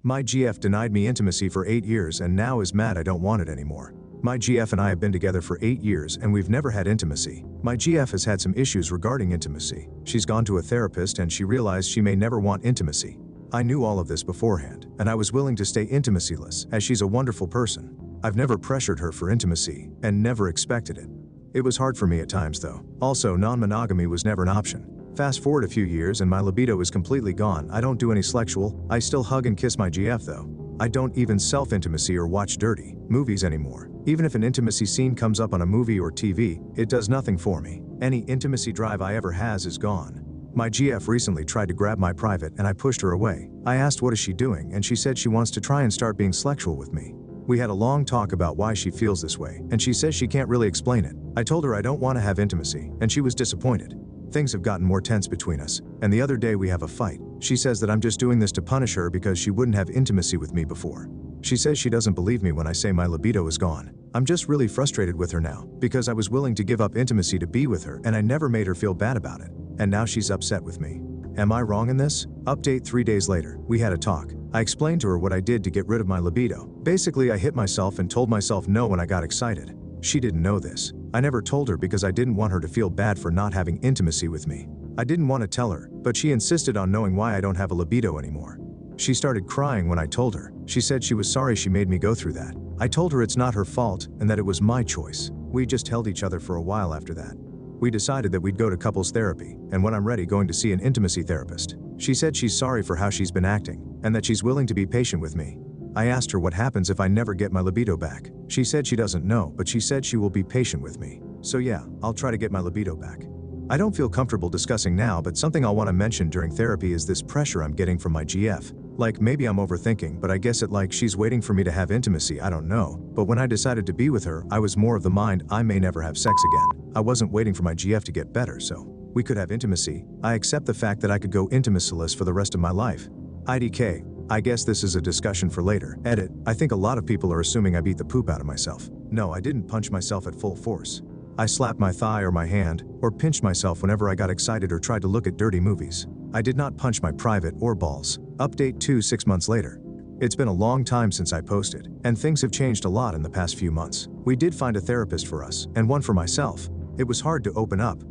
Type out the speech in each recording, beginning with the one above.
My GF denied me intimacy for 8 years and now is mad I don't want it anymore. My GF and I have been together for 8 years and we've never had intimacy. My GF has had some issues regarding intimacy. She's gone to a therapist and she realized she may never want intimacy. I knew all of this beforehand, and I was willing to stay intimacy-less as she's a wonderful person. I've never pressured her for intimacy and never expected it. It was hard for me at times though. Also, non-monogamy was never an option. Fast forward a few years and my libido is completely gone. I don't do any sexual. I still hug and kiss my GF though. I don't even self-intimacy or watch dirty movies anymore. Even if an intimacy scene comes up on a movie or TV, it does nothing for me. Any intimacy drive I ever has is gone. My GF recently tried to grab my private and I pushed her away. I asked what is she doing and she said she wants to try and start being sexual with me. We had a long talk about why she feels this way and she says she can't really explain it. I told her I don't want to have intimacy and she was disappointed. Things have gotten more tense between us, and the other day we have a fight. She says that I'm just doing this to punish her because she wouldn't have intimacy with me before. She says she doesn't believe me when I say my libido is gone. I'm just really frustrated with her now, because I was willing to give up intimacy to be with her and I never made her feel bad about it. And now she's upset with me. Am I wrong in this? Update 3 days later, we had a talk. I explained to her what I did to get rid of my libido. Basically, I hit myself and told myself no when I got excited. She didn't know this. I never told her because I didn't want her to feel bad for not having intimacy with me. I didn't want to tell her, but she insisted on knowing why I don't have a libido anymore. She started crying when I told her. She said she was sorry she made me go through that. I told her it's not her fault and that it was my choice. We just held each other for a while after that. We decided that we'd go to couples therapy, and when I'm ready, going to see an intimacy therapist. She said she's sorry for how she's been acting, and that she's willing to be patient with me. I asked her what happens if I never get my libido back. She said she doesn't know, but she said she will be patient with me. So yeah, I'll try to get my libido back. I don't feel comfortable discussing now, but something I'll want to mention during therapy is this pressure I'm getting from my GF. Like, maybe I'm overthinking, but I guess it like she's waiting for me to have intimacy, I don't know. But when I decided to be with her, I was more of the mind I may never have sex again. I wasn't waiting for my GF to get better, so we could have intimacy. I accept the fact that I could go intimacy-less for the rest of my life. IDK. I guess this is a discussion for later. Edit. I think a lot of people are assuming I beat the poop out of myself. No, I didn't punch myself at full force. I slapped my thigh or my hand, or pinched myself whenever I got excited or tried to look at dirty movies. I did not punch my private or balls. Update 6 months later. It's been a long time since I posted, and things have changed a lot in the past few months. We did find a therapist for us, and one for myself. It was hard to open up.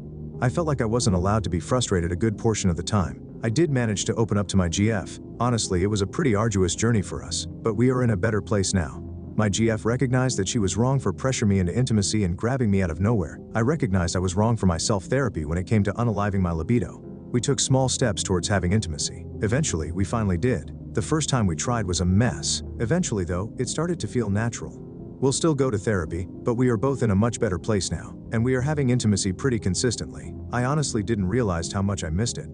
I felt like I wasn't allowed to be frustrated a good portion of the time. I did manage to open up to my GF. Honestly, it was a pretty arduous journey for us, but we are in a better place now. My GF recognized that she was wrong for pressuring me into intimacy and grabbing me out of nowhere. I recognized I was wrong for my self-therapy when it came to unaliving my libido. We took small steps towards having intimacy. Eventually, we finally did. The first time we tried was a mess. Eventually though, it started to feel natural. We'll still go to therapy, but we are both in a much better place now, and we are having intimacy pretty consistently. I honestly didn't realize how much I missed it.